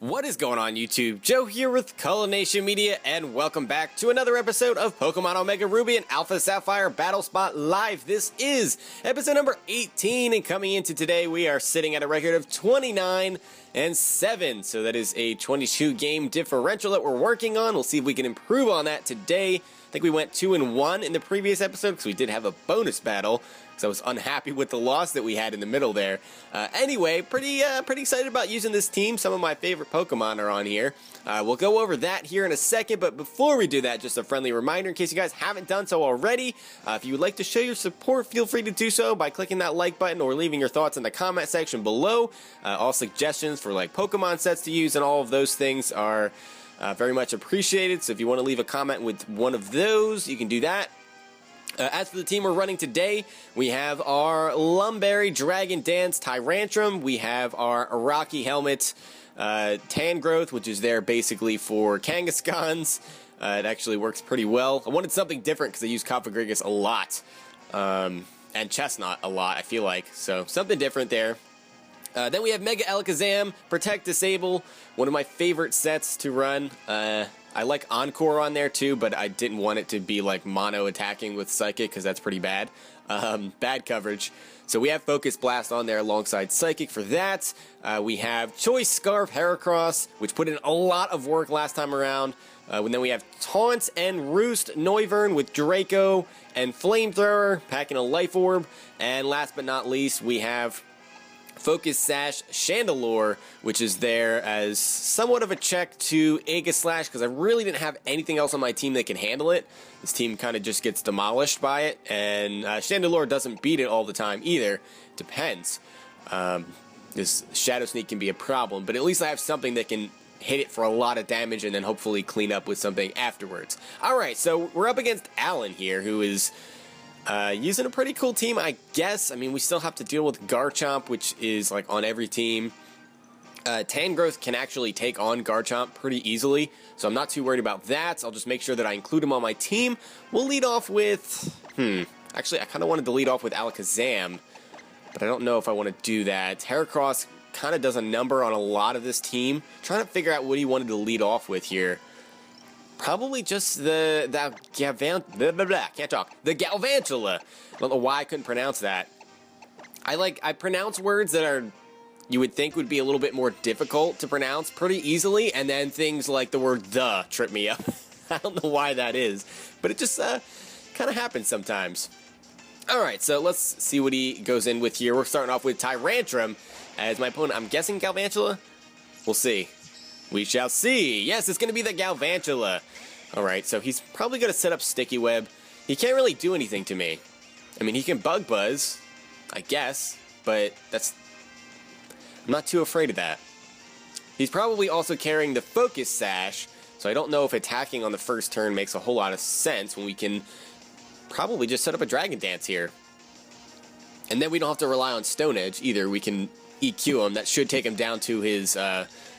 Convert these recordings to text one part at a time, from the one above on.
What is going on YouTube? Joe here with Culination Media, and welcome back to another episode of Pokemon Omega Ruby and Alpha Sapphire Battle Spot Live. This is episode number 18, and coming into today we are sitting at a record of 29-7, so that is a 22 game differential that we're working on. We'll see if we can improve on that today. I think we went 2-1 in the previous episode because we did have a bonus battle, because I was unhappy with the loss that we had in the middle there. Anyway, pretty excited about using this team. Some of my favorite Pokemon are on here. We'll go over that here in a second, but before we do that, just a friendly reminder in case you guys haven't done so already. If you would like to show your support, feel free to do so by clicking that like button or leaving your thoughts in the comment section below. All suggestions for like Pokemon sets to use and all of those things are very much appreciated, so if you want to leave a comment with one of those, you can do that. As for the team we're running today, we have our Lumberry Dragon Dance Tyrantrum, we have our Rocky Helmet Tangrowth, which is there basically for Kangaskhan's. It actually works pretty well. I wanted something different because I use Cofagrigus a lot, and Chestnut a lot, I feel like, so something different there. Then we have Mega Alakazam, Protect Disable, one of my favorite sets to run. I like Encore on there too, but I didn't want it to be like mono attacking with Psychic because that's pretty bad. Bad coverage. So we have Focus Blast on there alongside Psychic for that. We have Choice Scarf Heracross, which put in a lot of work last time around. And then we have Taunt and Roost Noivern with Draco and Flamethrower, packing a Life Orb. And last but not least, we have Focus Sash Chandelure, which is there as somewhat of a check to Aegislash, because I really didn't have anything else on my team that can handle it. This team kind of just gets demolished by it, and Chandelure doesn't beat it all the time either. Depends. This Shadow Sneak can be a problem, but at least I have something that can hit it for a lot of damage and then hopefully clean up with something afterwards. Alright, so we're up against Alan here, who is using a pretty cool team, I guess. I mean, we still have to deal with Garchomp, which is like on every team. Tangrowth can actually take on Garchomp pretty easily, so I'm not too worried about that. I'll just make sure that I include him on my team. We'll lead off with... Actually, I kind of wanted to lead off with Alakazam, but I don't know if I want to do that. Heracross kind of does a number on a lot of this team. Trying to figure out what he wanted to lead off with here. Probably just the Galvantula. I don't know why I couldn't pronounce that. I pronounce words that are you would think would be a little bit more difficult to pronounce pretty easily, and then things like the word "the" trip me up. I don't know why that is, but it just kind of happens sometimes. Alright, so let's see what he goes in with here. We're starting off with Tyrantrum as my opponent. I'm guessing Galvantula? We'll see. We shall see. Yes, it's going to be the Galvantula. Alright, so he's probably going to set up Sticky Web. He can't really do anything to me. I mean, he can Bug Buzz, I guess, but I'm not too afraid of that. He's probably also carrying the Focus Sash, so I don't know if attacking on the first turn makes a whole lot of sense when we can probably just set up a Dragon Dance here. And then we don't have to rely on Stone Edge either. We can EQ him. That should take him down to his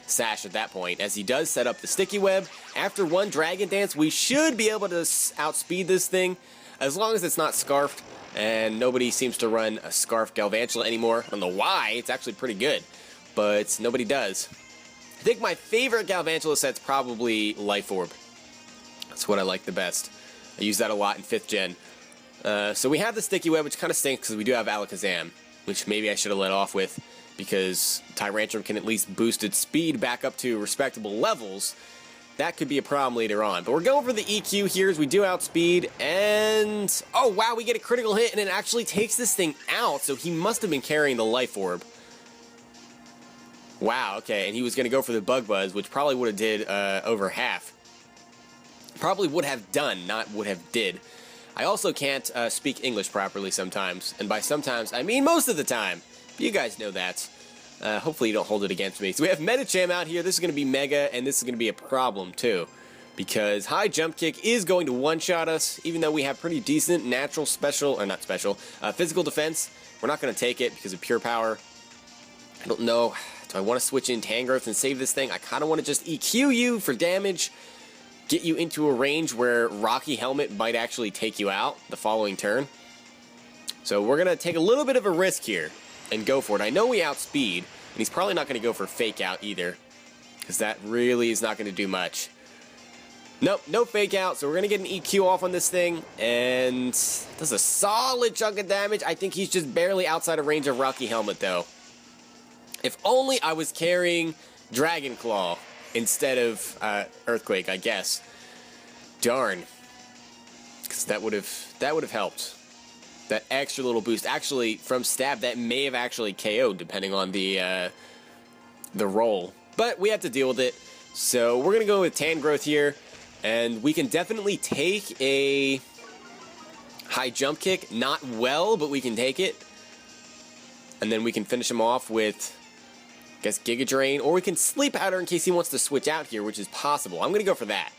Sash at that point, as he does set up the Sticky Web. After one Dragon Dance, we should be able to outspeed this thing, as long as it's not Scarfed, and nobody seems to run a Scarf Galvantula anymore. I don't know why, it's actually pretty good, but nobody does. I think my favorite Galvantula set's probably Life Orb. That's what I like the best. I use that a lot in 5th gen. So we have the Sticky Web, which kind of stinks because we do have Alakazam, which maybe I should have let off with, because Tyrantrum can at least boost its speed back up to respectable levels. That could be a problem later on. But we're going for the EQ here as we do outspeed, and... oh, wow, we get a critical hit, and it actually takes this thing out, so he must have been carrying the Life Orb. Wow, okay, and he was going to go for the Bug Buzz, which probably would have did over half. Probably would have done, not would have did. I also can't speak English properly sometimes, and by sometimes, I mean most of the time. You guys know that. Hopefully you don't hold it against me. So we have Medicham out here. This is going to be Mega, and this is going to be a problem too, because High Jump Kick is going to one-shot us, even though we have pretty decent natural special, or not special, physical defense. We're not going to take it because of pure power. I don't know. Do I want to switch in Tangrowth and save this thing? I kind of want to just EQ you for damage, get you into a range where Rocky Helmet might actually take you out the following turn. So we're going to take a little bit of a risk here and go for it. I know we outspeed, and he's probably not going to go for Fake Out either. because that really is not going to do much. Nope, no fake out, so we're going to get an EQ off on this thing, and does a solid chunk of damage. I think he's just barely outside of range of Rocky Helmet, though. If only I was carrying Dragon Claw instead of Earthquake, I guess. Darn. Because that would have helped. That extra little boost. Actually, from Stab, that may have actually KO'd, depending on the roll. But we have to deal with it. So we're going to go with Tangrowth here. And we can definitely take a high jump kick. Not well, but we can take it. And then we can finish him off with, I guess, Giga Drain. Or we can Sleep Powder in case he wants to switch out here, which is possible. I'm going to go for that.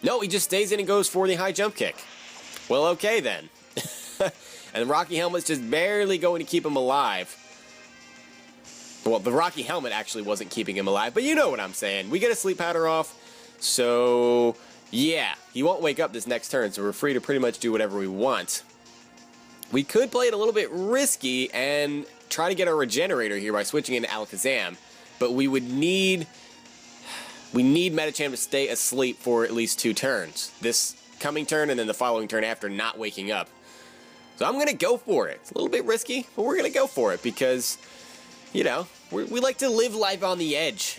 No, he just stays in and goes for the high jump kick. Well, okay then. And the Rocky Helmet's just barely going to keep him alive. Well, the Rocky Helmet actually wasn't keeping him alive, but you know what I'm saying. We get a Sleep Powder off, so yeah, he won't wake up this next turn, so we're free to pretty much do whatever we want. We could play it a little bit risky and try to get our Regenerator here by switching into Alakazam, but we need Medicham to stay asleep for at least 2 turns. This coming turn and then the following turn after not waking up. So I'm going to go for it. It's a little bit risky, but we're going to go for it because, you know, we like to live life on the edge.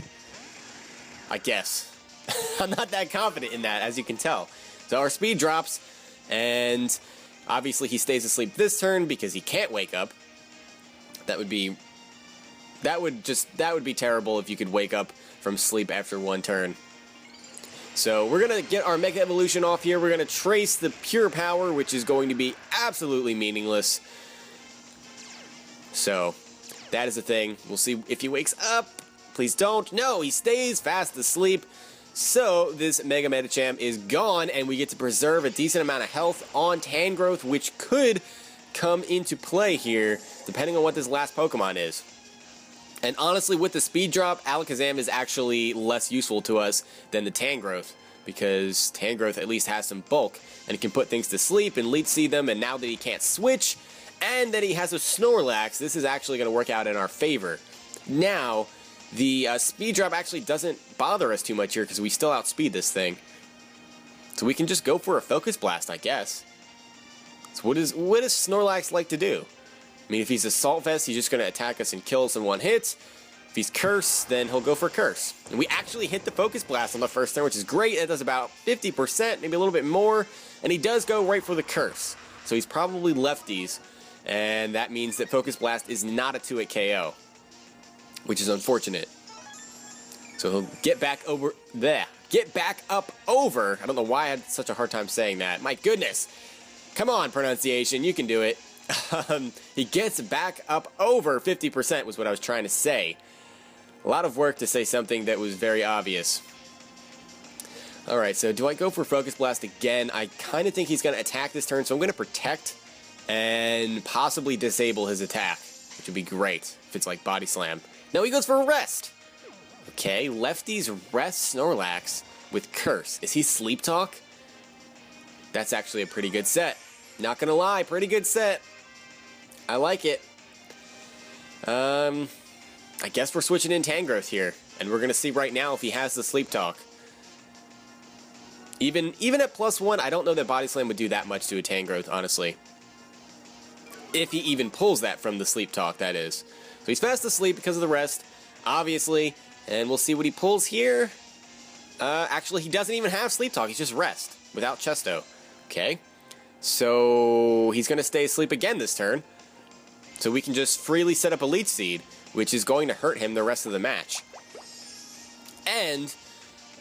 I guess. I'm not that confident in that, as you can tell. So our speed drops, and obviously he stays asleep this turn because he can't wake up. That would be terrible if you could wake up from sleep after 1 turn. So we're going to get our Mega Evolution off here. We're going to trace the Pure Power, which is going to be absolutely meaningless. So that is the thing. We'll see if he wakes up. Please don't. No, he stays fast asleep. So this Mega Medicham is gone, and we get to preserve a decent amount of health on Tangrowth, which could come into play here, depending on what this last Pokemon is. And honestly, with the speed drop, Alakazam is actually less useful to us than the Tangrowth, because Tangrowth at least has some bulk, and it can put things to sleep and Leech Seed them, and now that he can't switch, and that he has a Snorlax, this is actually going to work out in our favor. Now, the speed drop actually doesn't bother us too much here, because we still outspeed this thing. So we can just go for a Focus Blast, I guess. So what does Snorlax like to do? I mean, if he's Assault Vest, he's just going to attack us and kill us in 1 hit. If he's Curse, then he'll go for Curse. And we actually hit the Focus Blast on the first turn, which is great. It does about 50%, maybe a little bit more. And he does go right for the Curse. So he's probably lefties. And that means that Focus Blast is not a 2-hit KO, which is unfortunate. So he'll get back over there. Get back up over. I don't know why I had such a hard time saying that. My goodness. Come on, pronunciation. You can do it. He gets back up over 50% was what I was trying to say. A lot of work to say something that was very obvious. Alright, so do I go for Focus Blast again? I kind of think he's going to attack this turn, so I'm going to Protect and possibly disable his attack, which would be great if it's like Body Slam. No, he goes for a Rest. Okay, lefties rest Snorlax with Curse. Is he Sleep Talk? That's actually a pretty good set. Not gonna lie, pretty good set. I like it. I guess we're switching in Tangrowth here, and we're gonna see right now if he has the Sleep Talk. Even at +1, I don't know that Body Slam would do that much to a Tangrowth, honestly. If he even pulls that from the Sleep Talk, that is. So he's fast asleep because of the rest, obviously, and we'll see what he pulls here. Actually, he doesn't even have Sleep Talk, he's just Rest, without Chesto. Okay, so he's going to stay asleep again this turn. So we can just freely set up a Leech Seed, which is going to hurt him the rest of the match. And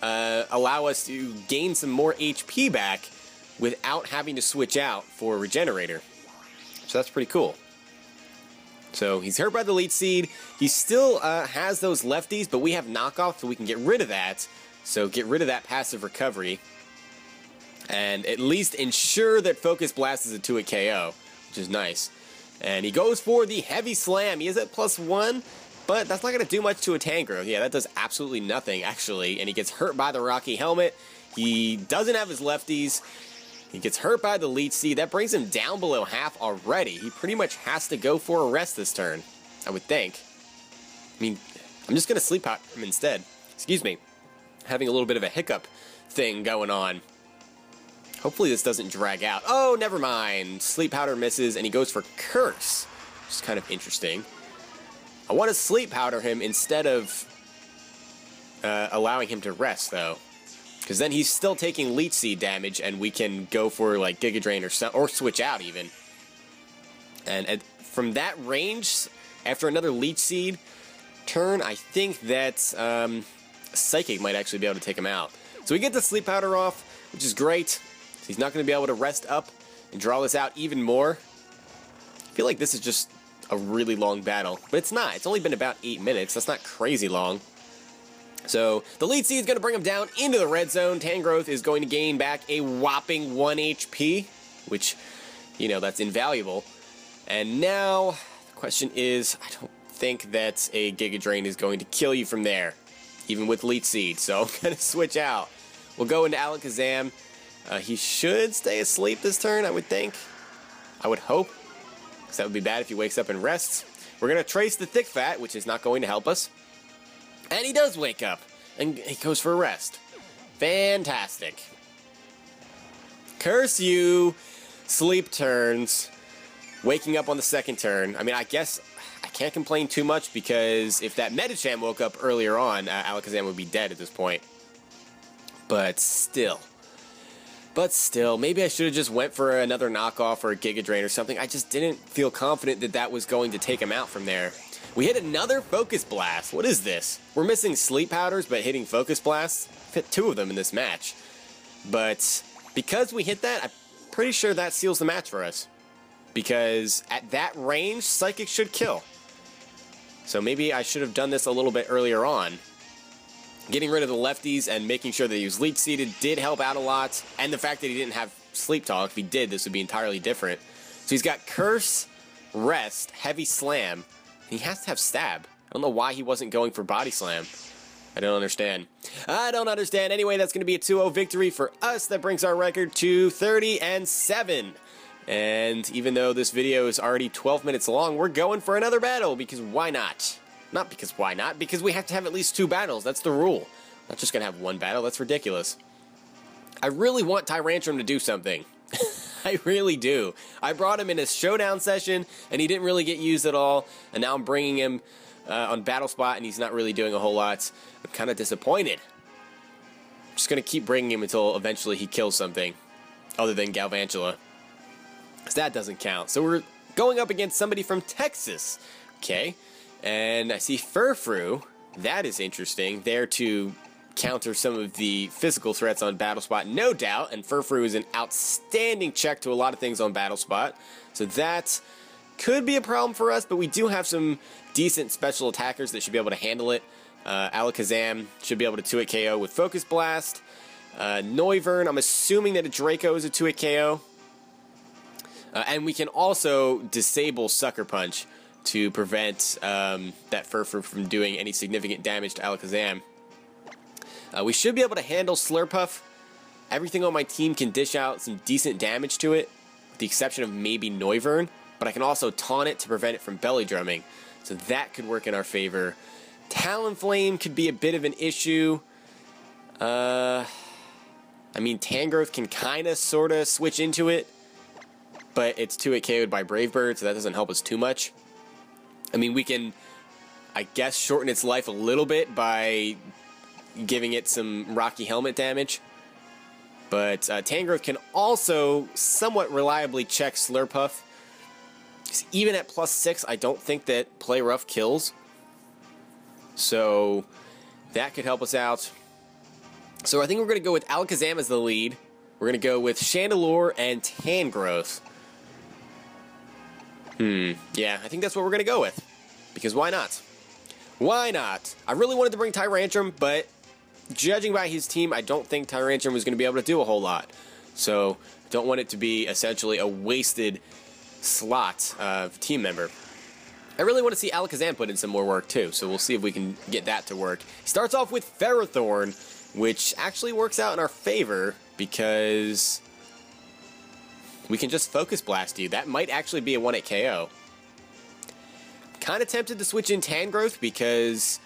allow us to gain some more HP back without having to switch out for Regenerator. So that's pretty cool. So he's hurt by the Leech Seed. He still has those lefties, but we have knockoff, so we can get rid of that. So get rid of that passive recovery. And at least ensure that Focus Blast is a 2-hit KO, which is nice. And he goes for the Heavy Slam. He is at +1, but that's not going to do much to a Tangrowth. Yeah, that does absolutely nothing, actually. And he gets hurt by the Rocky Helmet. He doesn't have his lefties. He gets hurt by the Leech Seed. That brings him down below half already. He pretty much has to go for a rest this turn, I would think. I mean, I'm just going to Sleep Powder him instead. excuse me, having a little bit of a hiccup thing going on. Hopefully this doesn't drag out. Oh, never mind. Sleep Powder misses, and he goes for Curse, which is kind of interesting. I want to Sleep Powder him instead of allowing him to rest, though. Because then he's still taking Leech Seed damage, and we can go for, like, Giga Drain or switch out, even. And from that range, after another Leech Seed turn, I think that Psychic might actually be able to take him out. So we get the Sleep Powder off, which is great. He's not going to be able to rest up and draw this out even more. I feel like this is just a really long battle, but it's not. It's only been about 8 minutes. That's not crazy long. So the Leech Seed is going to bring him down into the red zone. Tangrowth is going to gain back a whopping 1 HP, which, you know, that's invaluable. And now the question is, I don't think that a Giga Drain is going to kill you from there, even with Leech Seed. So I'm going to switch out. We'll go into Alakazam. He should stay asleep this turn, I would think. I would hope. Because that would be bad if he wakes up and rests. We're going to trace the Thick Fat, which is not going to help us. And he does wake up. And he goes for a rest. Fantastic. Curse you. Sleep turns. Waking up on the second turn. I mean, I guess I can't complain too much because if that Medicham woke up earlier on, Alakazam would be dead at this point. But still, maybe I should have just went for another knockoff or a Giga Drain or something. I just didn't feel confident that that was going to take him out from there. We hit another Focus Blast. What is this? We're missing Sleep Powders, but hitting Focus Blasts? I've hit 2 of them in this match. But because we hit that, I'm pretty sure that seals the match for us. Because at that range, Psychic should kill. So maybe I should have done this a little bit earlier on. Getting rid of the lefties and making sure that he was Leech Seeded did help out a lot. And the fact that he didn't have Sleep Talk, if he did, this would be entirely different. So he's got Curse, Rest, Heavy Slam. He has to have Stab. I don't know why he wasn't going for Body Slam. I don't understand. Anyway, that's going to be a 2-0 victory for us. That brings our record to 30-7. And even though this video is already 12 minutes long, we're going for another battle, because why not? Not because why not, because we have to have at least 2 battles. That's the rule. Not just going to have 1 battle. That's ridiculous. I really want Tyrantrum to do something. I really do. I brought him in a showdown session, and he didn't really get used at all, and now I'm bringing him on Battle Spot, and he's not really doing a whole lot. I'm kind of disappointed. I'm just going to keep bringing him until eventually he kills something, other than Galvantula. Because that doesn't count. So we're going up against somebody from Texas. Okay. And I see Furfrou. That is interesting. There to counter some of the physical threats on Battle Spot, no doubt. And Furfrou is an outstanding check to a lot of things on Battle Spot. So that could be a problem for us, but we do have some decent special attackers that should be able to handle it. Alakazam should be able to 2-hit KO with Focus Blast. Noivern, I'm assuming that a Draco is a 2-hit KO. And we can also disable Sucker Punch to prevent that Furfrou from doing any significant damage to Alakazam. We should be able to handle Slurpuff. Everything on my team can dish out some decent damage to it, with the exception of maybe Noivern, but I can also taunt it to prevent it from belly drumming, so that could work in our favor. Talonflame could be a bit of an issue. I mean, Tangrowth can kind of, sort of switch into it, but it's 2-hit KO'd by Brave Bird, so that doesn't help us too much. I mean, we can, I guess, shorten its life a little bit by giving it some Rocky Helmet damage. But Tangrowth can also somewhat reliably check Slurpuff. Even at +6, I don't think that Play Rough kills. So that could help us out. So I think we're going to go with Alakazam as the lead. We're going to go with Chandelure and Tangrowth. Yeah, I think that's what we're going to go with. Because why not? Why not? I really wanted to bring Tyrantrum, but judging by his team, I don't think Tyrantrum was going to be able to do a whole lot. So, I don't want it to be essentially a wasted slot of team member. I really want to see Alakazam put in some more work too, so we'll see if we can get that to work. He starts off with Ferrothorn, which actually works out in our favor because we can just Focus Blast you. That might actually be a 1-hit KO. Kind of tempted to switch in Tangrowth because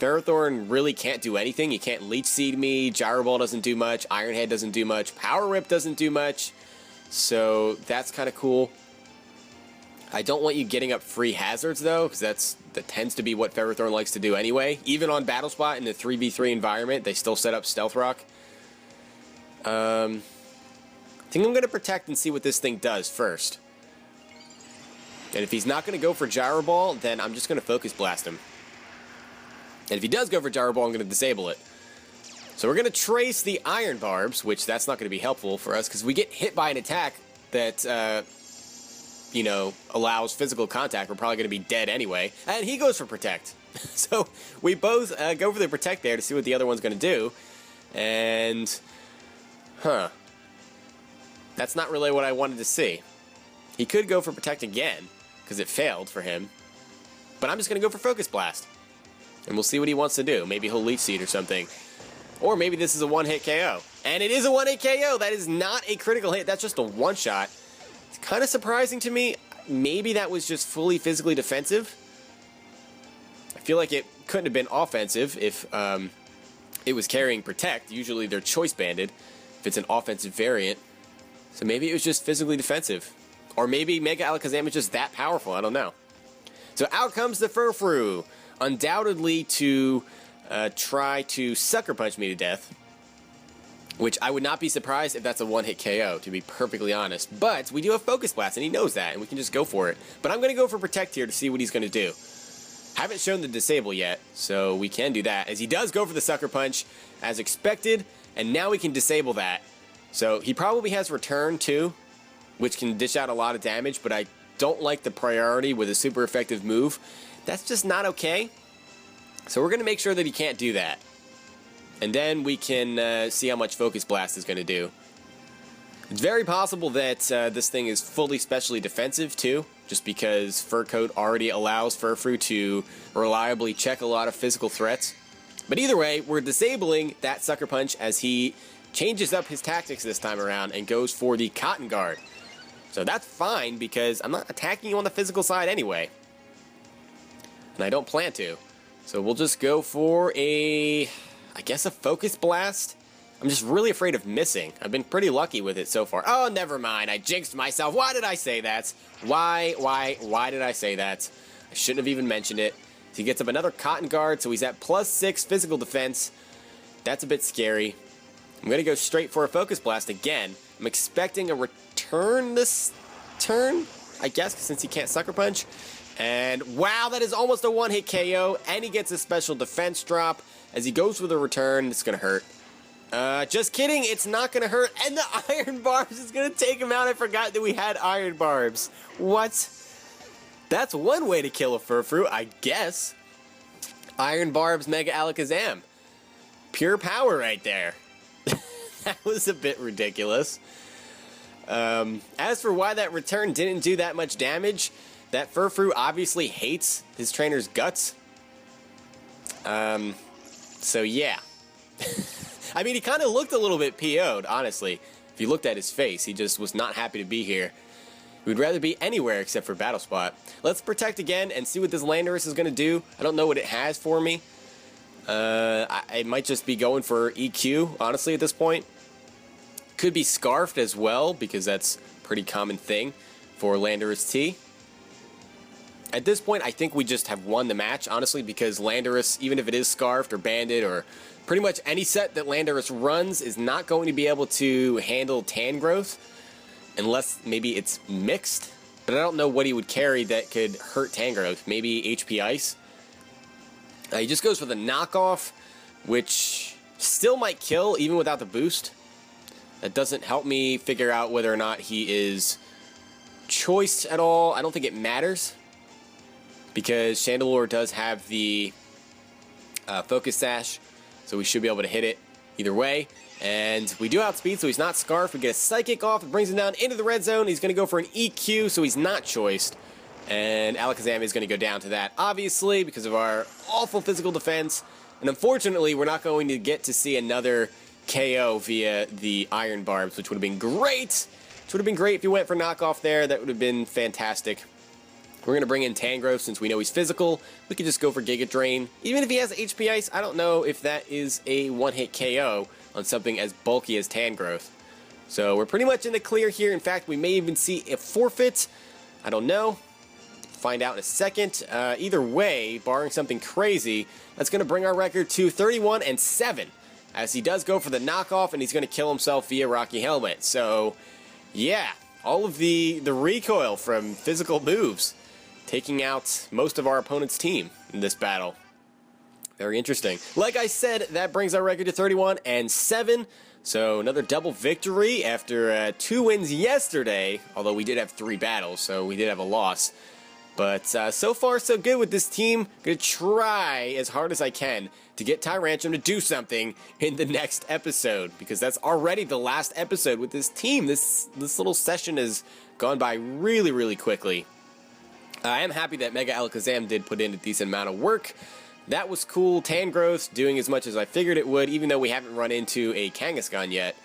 Ferrothorn really can't do anything. He can't Leech Seed me, Gyro Ball doesn't do much, Iron Head doesn't do much, Power Whip doesn't do much. So that's kind of cool. I don't want you getting up free hazards though, because that tends to be what Ferrothorn likes to do anyway. Even on Battle Spot in the 3v3 environment, they still set up Stealth Rock. I think I'm going to protect and see what this thing does first. And if he's not going to go for Gyro Ball, then I'm just going to Focus Blast him. And if he does go for Gyro Ball, I'm going to disable it. So we're going to trace the Iron Barbs, which that's not going to be helpful for us, because we get hit by an attack that, you know, allows physical contact. We're probably going to be dead anyway. And he goes for Protect. So we both go for the Protect there to see what the other one's going to do. And, that's not really what I wanted to see. He could go for Protect again, because it failed for him. But I'm just going to go for Focus Blast. And we'll see what he wants to do. Maybe he'll Leech Seed or something. Or maybe this is a one-hit KO. And it is a one-hit KO. That is not a critical hit. That's just a one-shot. It's kind of surprising to me. Maybe that was just fully physically defensive. I feel like it couldn't have been offensive if it was carrying Protect. Usually they're Choice Banded if it's an offensive variant. So maybe it was just physically defensive. Or maybe Mega Alakazam is just that powerful. I don't know. So out comes the Furfrou. Undoubtedly to try to Sucker Punch me to death. Which I would not be surprised if that's a one-hit KO, to be perfectly honest. But we do have Focus Blast, and he knows that, and we can just go for it. But I'm going to go for Protect here to see what he's going to do. Haven't shown the Disable yet, so we can do that. As he does go for the Sucker Punch, as expected, and now we can disable that. So he probably has Return, too, which can dish out a lot of damage, but I don't like the priority with a super effective move. That's just not okay. So we're going to make sure that he can't do that. And then we can see how much Focus Blast is going to do. It's very possible that this thing is fully specially defensive too, just because Fur Coat already allows Furfrou to reliably check a lot of physical threats. But either way, we're disabling that Sucker Punch as he changes up his tactics this time around and goes for the Cotton Guard. So that's fine because I'm not attacking you on the physical side anyway. And I don't plan to. So we'll just go for I guess a Focus Blast? I'm just really afraid of missing. I've been pretty lucky with it so far. Oh, never mind. I jinxed myself. Why did I say that? Why did I say that? I shouldn't have even mentioned it. So he gets up another Cotton Guard, so he's at +6 physical defense. That's a bit scary. I'm going to go straight for a Focus Blast again. I'm expecting a return this turn, I guess, since he can't Sucker Punch. And wow, that is almost a one-hit KO, and he gets a special defense drop. As he goes for the return, it's going to hurt. Just kidding, it's not going to hurt, and the Iron Barbs is going to take him out. I forgot that we had Iron Barbs. What? That's one way to kill a Furfrou, I guess. Iron Barbs Mega Alakazam. Pure power right there. That was a bit ridiculous. As for why that return didn't do that much damage, that Furfrou obviously hates his trainer's guts. So yeah. I mean, he kind of looked a little bit PO'd, honestly. If you looked at his face, he just was not happy to be here. He would rather be anywhere except for Battle Spot. Let's Protect again and see what this Landorus is going to do. I don't know what it has for me. I might just be going for EQ, honestly, at this point. Could be Scarfed as well, because that's a pretty common thing for Landorus-T. At this point, I think we just have won the match, honestly, because Landorus, even if it is Scarfed or Banded or pretty much any set that Landorus runs, is not going to be able to handle Tangrowth unless maybe it's mixed. But I don't know what he would carry that could hurt Tangrowth. Maybe HP Ice. He just goes for the knockoff, which still might kill even without the boost. That doesn't help me figure out whether or not he is choiced at all. I don't think it matters, because Chandelure does have the Focus Sash, so we should be able to hit it either way. And we do outspeed, so he's not Scarfed. We get a Psychic off, it brings him down into the red zone. He's going to go for an EQ, so he's not choiced. And Alakazam is going to go down to that, obviously, because of our awful physical defense. And unfortunately, we're not going to get to see another KO via the Iron Barbs, which would have been great. Which would have been great if you went for knockoff there. That would have been fantastic. We're going to bring in Tangrowth since we know he's physical. We could just go for Giga Drain. Even if he has HP Ice, I don't know if that is a one-hit KO on something as bulky as Tangrowth. So we're pretty much in the clear here. In fact, we may even see a forfeit. I don't know. Find out in a second. Either way, barring something crazy, that's going to bring our record to 31-7. As he does go for the knockoff, and he's going to kill himself via Rocky Helmet. So, yeah, all of the recoil from physical moves, taking out most of our opponent's team in this battle. Very interesting. Like I said, that brings our record to 31-7. So another double victory after 2 wins yesterday, although we did have 3 battles, so we did have a loss. But so far, so good with this team. Gonna try as hard as I can to get Tyrantrum to do something in the next episode, because that's already the last episode with this team. This little session has gone by really, really quickly. I am happy that Mega Alakazam did put in a decent amount of work. That was cool. Tangrowth doing as much as I figured it would, even though we haven't run into a Kangaskhan yet.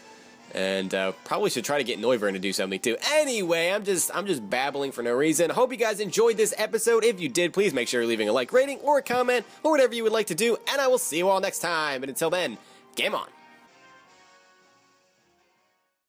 And probably should try to get Noivern to do something too. Anyway, I'm just babbling for no reason. Hope you guys enjoyed this episode. If you did, please make sure you're leaving a like, rating, or a comment, or whatever you would like to do. And I will see you all next time. And until then, game on.